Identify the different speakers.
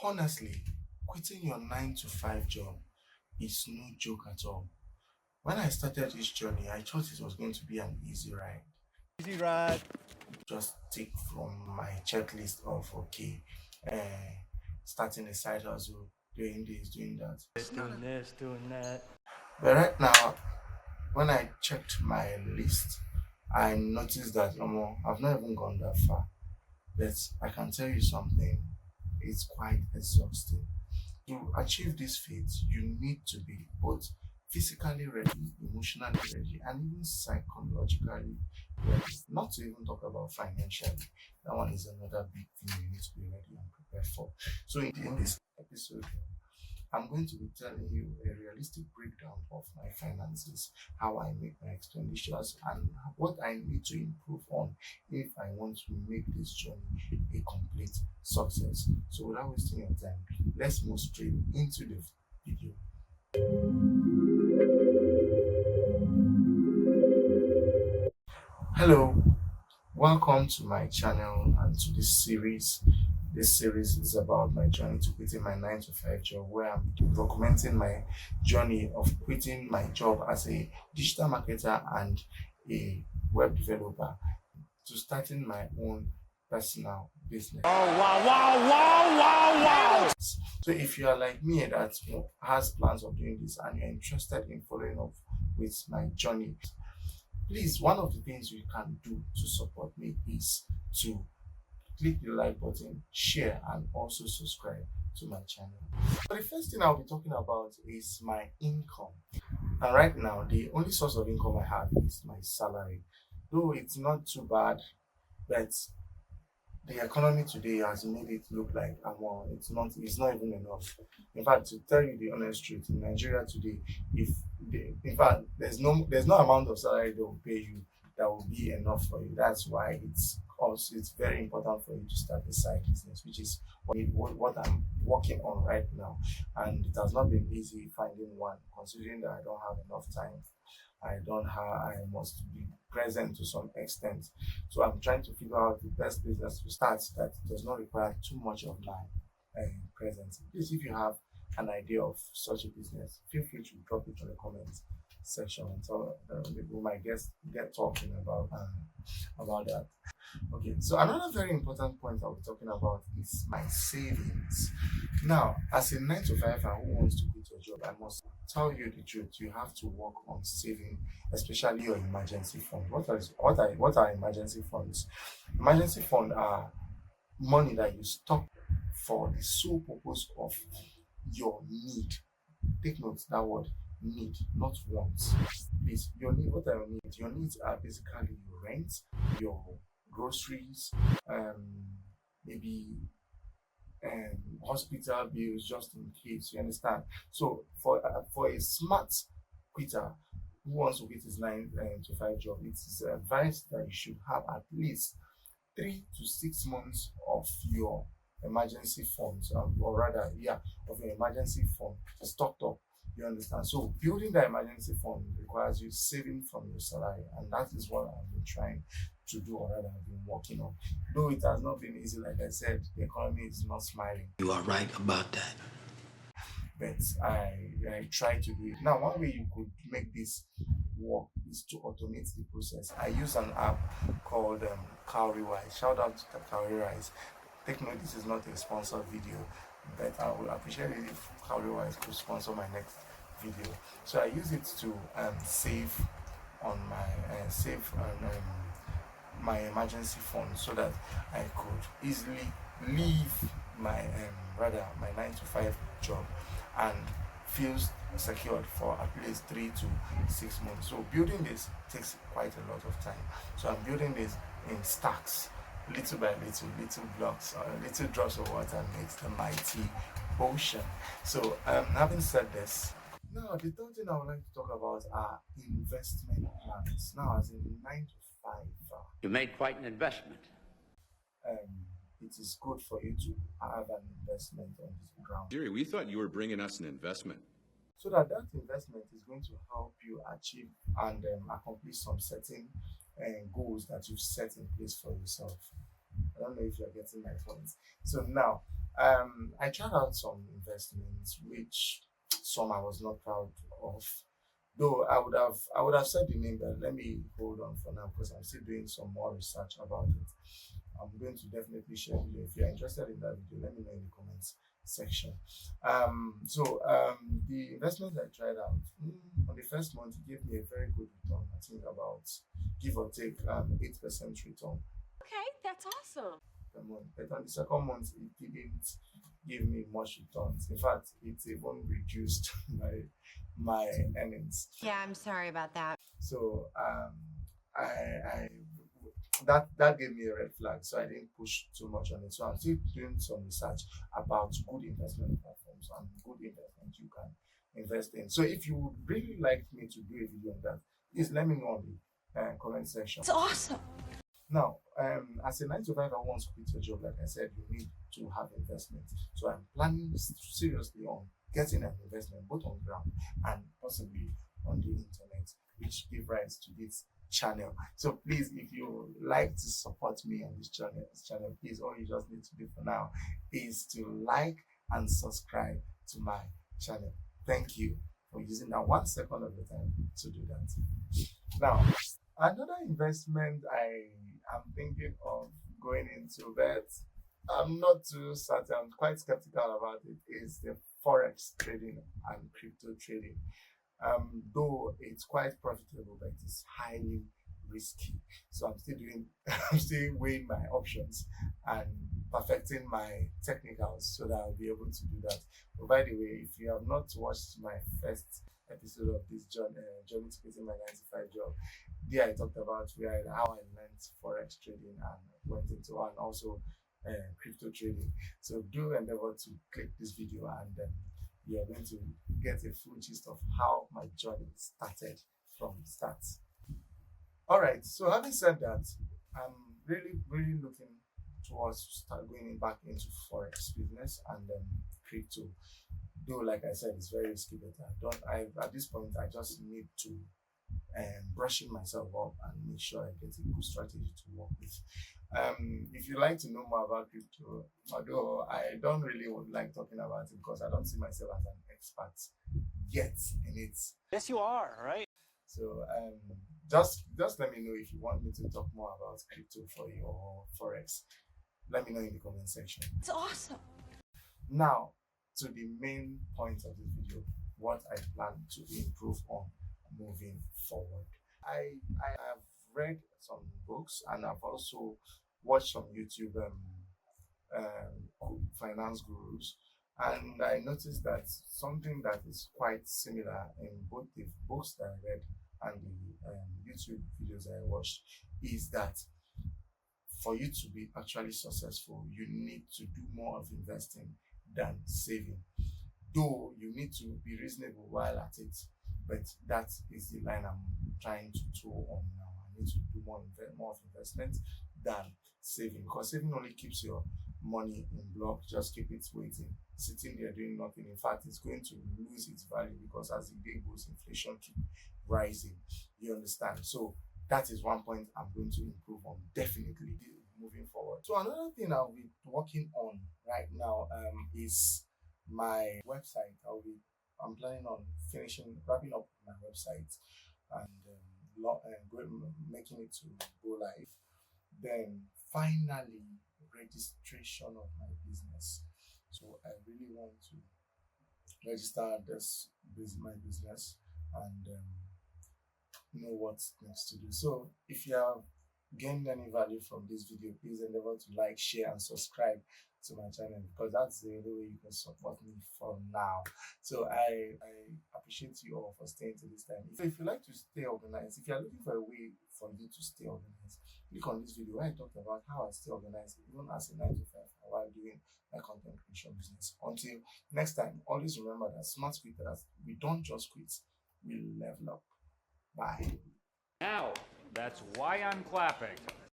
Speaker 1: Honestly, quitting your 9 to 5 job is no joke at all. When I started this journey, I thought it was going to be an easy ride.
Speaker 2: Easy ride.
Speaker 1: Just tick from my checklist of okay, starting a side hustle, doing this, doing that.
Speaker 2: Doing this, doing that.
Speaker 1: But right now, when I checked my list, I noticed that I've not even gone that far. But I can tell you something, it's quite exhausting. To achieve this feat, you need to be both physically ready, emotionally ready, and even psychologically ready. Not to even talk about financially. That one is another big thing you need to be ready and prepared for. So, in this episode, I'm going to be telling you a realistic breakdown of my finances, how I make my expenditures, and what I need to improve on if I want to make this journey a complete success. So, without wasting your time, let's move straight into the video. Hello, welcome to my channel and to this series. This series is about my journey to quitting my 9 to 5 job, where I'm documenting my journey of quitting my job as a digital marketer and a web developer to starting my own personal business.
Speaker 2: Oh, wow, wow, wow, wow, wow.
Speaker 1: So if you are like me that has plans of doing this and you're interested in following up with my journey, please, one of the things you can do to support me is to click the like button, share, and also subscribe to my channel. So the first thing I'll be talking about is my income. And right now, the only source of income I have is my salary. Though it's not too bad, but the economy today has made it look like well, it's not even enough. In fact, to tell you the honest truth, in Nigeria today, in fact there's no amount of salary they will pay you that will be enough for you. That's why it's very important for you to start a side business, which is what I'm working on right now. And it has not been easy finding one, considering that I don't have enough time. I must be present to some extent. So I'm trying to figure out the best business to start that does not require too much of my presence. Please, if you have an idea of such a business, feel free to drop it in the comments section, and so we might get talking about that. Okay, so another very important point I'll be talking about is my savings. Now, as a 9 to 5 who wants to quit your job, I must tell you the truth. You have to work on saving, especially your emergency fund. What are emergency funds? Emergency fund are money that you stock for the sole purpose of your need. Take note that word need, not wants. Please, your need. What are your needs? Your needs are basically your rent, your groceries, maybe hospital bills, just in case. You understand? So for a smart quitter who wants to quit his 9 to 5 job, it is advised that you should have at least 3 to 6 months of your emergency funds, or rather, of your emergency fund stocked up. You understand? So building the emergency fund requires you saving from your salary, and that is what I've been trying to do, or rather I've been working on. Though it has not been easy, like I said, the economy is not smiling.
Speaker 3: You are right about that.
Speaker 1: But I try to do it. Now, one way you could make this work is to automate the process. I use an app called Cowrywise. Shout out to Cowrywise. Take note, this is not a sponsored video, but I will appreciate it if Cowrywise could sponsor my next video. So I use it to save on my emergency fund, so that I could easily leave my my 9 to 5 job and feel secured for at least 3 to 6 months. So building this takes quite a lot of time. So I'm building this in stacks, little by little blocks, little drops of water makes the mighty ocean. So having said this, now the third thing I would like to talk about are investment plans. Now, as in 9 to 5,
Speaker 3: You made quite an investment.
Speaker 1: it is good for you to have an investment on this ground,
Speaker 4: Jerry, we thought you were bringing us an investment.
Speaker 1: so that investment is going to help you achieve and accomplish some certain goals that you've set in place for yourself. I don't know if you're getting my point. So now, I tried out some investments, which some I was not proud of. Though I would have said the name, but let me hold on for now because I'm still doing some more research about it. I'm going to definitely share the video. If you're interested in that video, let me know in the comments section. The investment I tried out on the first month, it gave me a very good return. I think about give or take 8% return
Speaker 5: Okay, that's awesome.
Speaker 1: per month. But on the second month, it didn't give me much returns. In fact, it even reduced my earnings.
Speaker 5: Yeah, I'm sorry about that.
Speaker 1: So I that gave me a red flag. So I didn't push too much on it. So I'm still doing some research about good investment platforms and good investment you can invest in. So if you would really like me to do a video on that, please let me know on the comment section.
Speaker 5: It's awesome.
Speaker 1: Now, as a 9 to 5, I want to quit your job. Like I said, you need to have investment. So I'm planning seriously on getting an investment both on ground and possibly on the internet, which give rise to this channel. So please, if you like to support me on this channel, please, all you just need to do for now is to like and subscribe to my channel. Thank you for using that 1 second of your time to do that. Now, another investment I am thinking of going into, but I'm not too certain, I'm quite skeptical about it, is the forex trading and crypto trading. Though it's quite profitable, but it's highly risky. So I'm still doing, I'm still weighing my options and perfecting my technicals so that I'll be able to do that. But by the way, if you have not watched my first episode of this journey to getting my 95 job, there I talked about how I learned forex trading and went into and also crypto trading. So do endeavor to click this video and you are going to get a full gist of how my journey started from start. All right, so having said that, I'm really looking towards start going back into forex business and crypto. Though, like I said, it's very risky, but at this point I just need to brushing myself up and make sure I get a good strategy to work with. If you'd like to know more about crypto, although I don't really would like talking about it because I don't see myself as an expert yet in it.
Speaker 2: Yes, you are, right?
Speaker 1: So just let me know if you want me to talk more about crypto for you or forex. Let me know in the comment section.
Speaker 5: It's awesome.
Speaker 1: Now to the main point of this video, what I plan to improve on moving forward. I have read some books and I've also watched some YouTube finance gurus, and I noticed that something that is quite similar in both the books that I read and the YouTube videos I watched is that for you to be actually successful, you need to do more of investing than saving. Though you need to be reasonable while at it, but that is the line I'm trying to toe on now. I need to do more of investment than saving, because saving only keeps your money in block, just keep it waiting, sitting there doing nothing. In fact, it's going to lose its value because as the day goes, inflation keep rising. You understand? So that is one point I'm going to improve on definitely moving forward. So another thing I'll be working on right now is my website. I'm planning on wrapping up my website and making it to go live. Then finally registration of my business. So I really want to register my business and know what's next to do. So if you have gained any value from this video, please endeavor to like, share and subscribe to my channel, because that's the only way you can support me for now. So I appreciate you all for staying to this time. If you like to stay organized, if you are looking for a way for you to stay organized, click on this video where I talked about how I stay organized even as a 9 to 5 while doing my content creation business. Until next time, always remember that smart quitters, we don't just quit, we level up. Bye.
Speaker 2: Now, that's why I'm clapping.